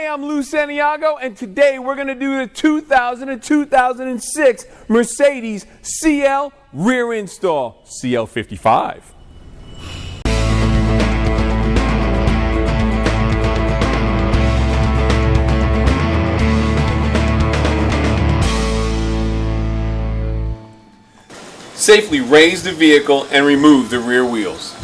Hi, I'm Lou Santiago, and today we're going to do the 2000 and 2006 Mercedes CL rear install, CL55. Safely raise the vehicle and remove the rear wheels.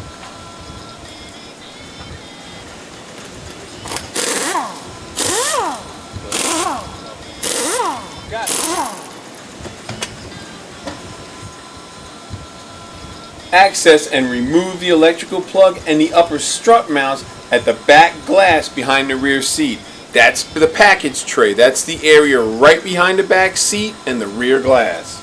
Access and remove the electrical plug and the upper strut mounts at the back glass behind the rear seat. That's the package tray. That's the area right behind the back seat and the rear glass.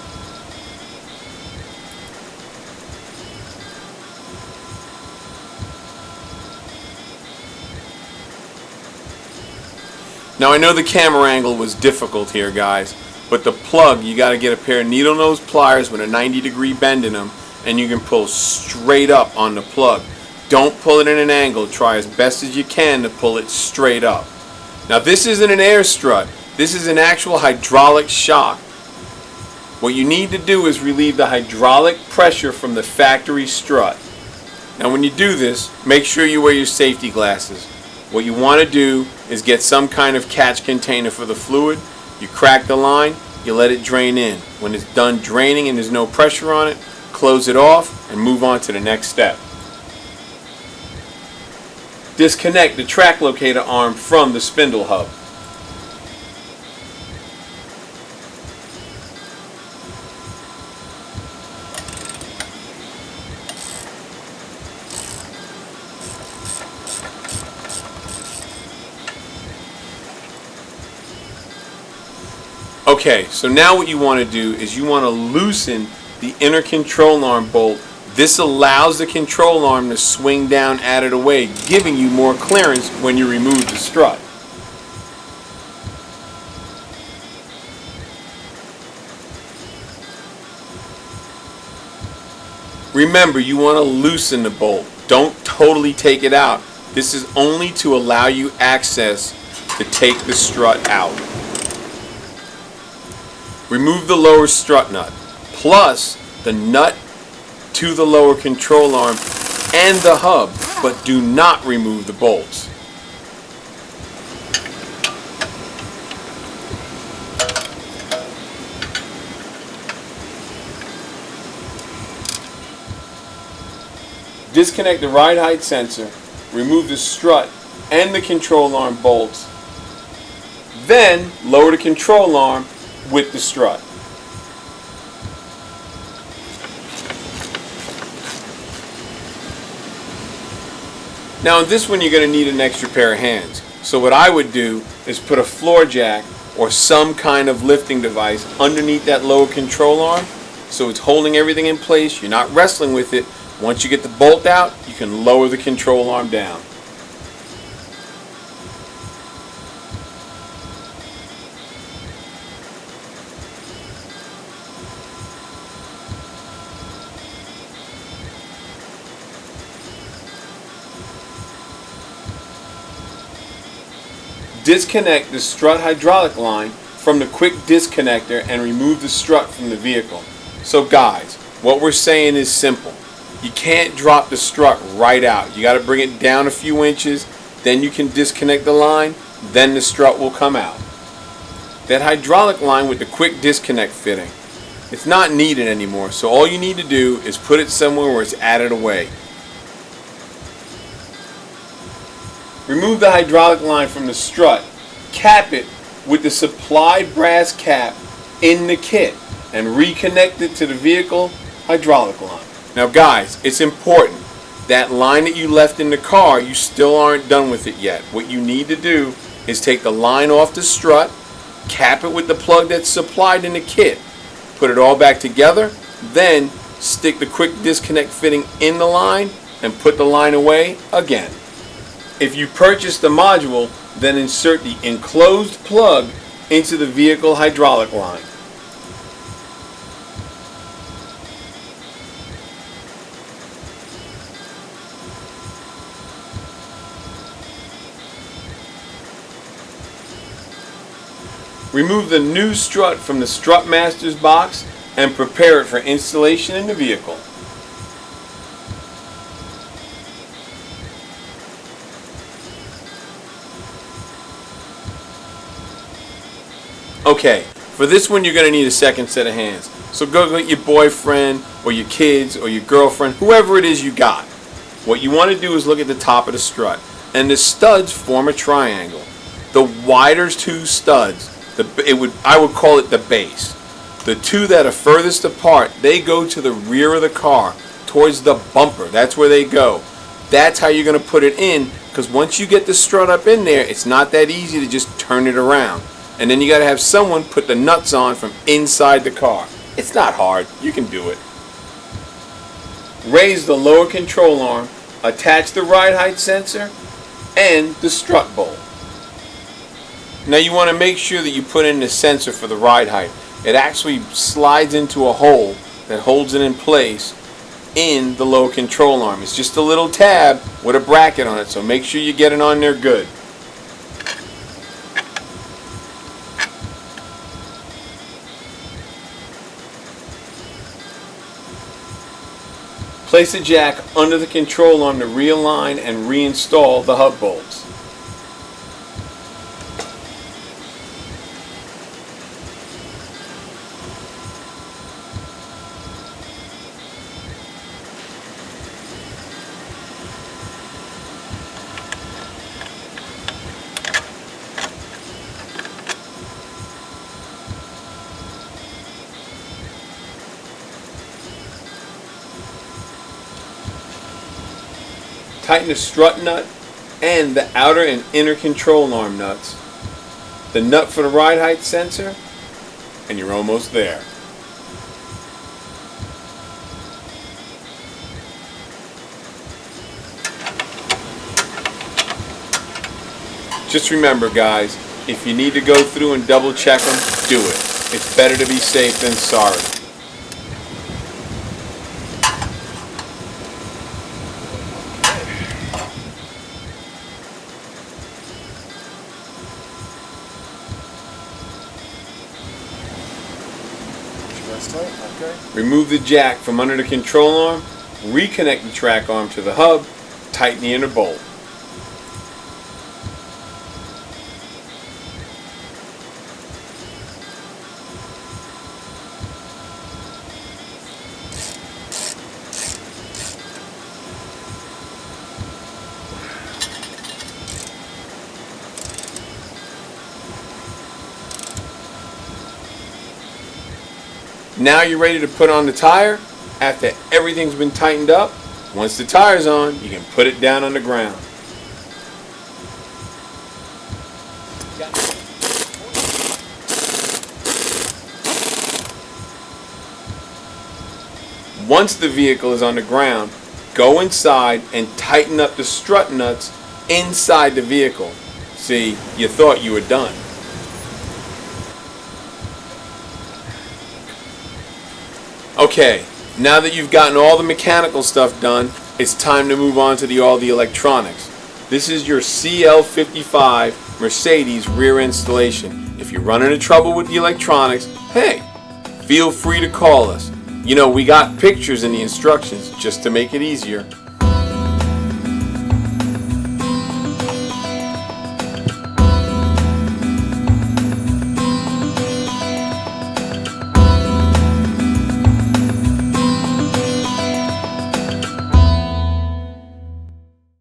Now I know the camera angle was difficult here, guys, but the plug, you got to get a pair of needle nose pliers with a 90-degree bend in them, and you can pull straight up on the plug. Don't pull it in an angle. Try as best as you can to pull it straight up. Now this isn't an air strut. This is an actual hydraulic shock. What you need to do is relieve the hydraulic pressure from the factory strut. Now when you do this, make sure you wear your safety glasses. What you want to do is get some kind of catch container for the fluid. You crack the line, you let it drain in. When it's done draining and there's no pressure on it, close it off and move on to the next step. Disconnect the track locator arm from the spindle hub. Okay, so now what you want to do is you want to loosen the inner control arm bolt. This allows the control arm to swing down out of the way, giving you more clearance when you remove the strut. Remember, you want to loosen the bolt. Don't totally take it out. This is only to allow you access to take the strut out. Remove the lower strut nut, plus the nut to the lower control arm and the hub, but do not remove the bolts. Disconnect the ride height sensor, remove the strut and the control arm bolts, then lower the control arm with the strut. Now in this one you're going to need an extra pair of hands. So what I would do is put a floor jack or some kind of lifting device underneath that lower control arm so it's holding everything in place. You're not wrestling with it. Once you get the bolt out, you can lower the control arm down. Disconnect the strut hydraulic line from the quick disconnector and remove the strut from the vehicle. So guys, what we're saying is simple. You can't drop the strut right out. You got to bring it down a few inches, then you can disconnect the line, then the strut will come out. That hydraulic line with the quick disconnect fitting, it's not needed anymore, so all you need to do is put it somewhere where it's out of the way. Remove the hydraulic line from the strut, cap it with the supplied brass cap in the kit, and reconnect it to the vehicle hydraulic line. Now guys, it's important. That line that you left in the car, you still aren't done with it yet. What you need to do is take the line off the strut, cap it with the plug that's supplied in the kit, put it all back together, then stick the quick disconnect fitting in the line and put the line away again. If you purchase the module, then insert the enclosed plug into the vehicle hydraulic line. Remove the new strut from the Strutmasters box and prepare it for installation in the vehicle. Okay, for this one you're going to need a second set of hands. So go get your boyfriend or your kids or your girlfriend, whoever it is you got. What you want to do is look at the top of the strut, and the studs form a triangle. The wider two studs, I would call it the base. The two that are furthest apart, they go to the rear of the car, towards the bumper. That's where they go. That's how you're going to put it in, because once you get the strut up in there, it's not that easy to just turn it around. And then you got to have someone put the nuts on from inside the car. It's not hard. You can do it. Raise the lower control arm, attach the ride height sensor, and the strut bolt. Now you want to make sure that you put in the sensor for the ride height. It actually slides into a hole that holds it in place in the lower control arm. It's just a little tab with a bracket on it, so make sure you get it on there good. Place a jack under the control arm to realign and reinstall the hub bolts. Tighten the strut nut and the outer and inner control arm nuts, the nut for the ride height sensor, and you're almost there. Just remember, guys, if you need to go through and double check them, do it. It's better to be safe than sorry. Okay. Remove the jack from under the control arm, reconnect the track arm to the hub, tighten the inner bolt. Now you're ready to put on the tire. After everything's been tightened up, once the tire's on, you can put it down on the ground. Once the vehicle is on the ground, go inside and tighten up the strut nuts inside the vehicle. See, you thought you were done. Okay, now that you've gotten all the mechanical stuff done, it's time to move on to all the electronics. This is your CL55 Mercedes rear installation. If you're running into trouble with the electronics, hey, feel free to call us. You know, we got pictures in the instructions just to make it easier.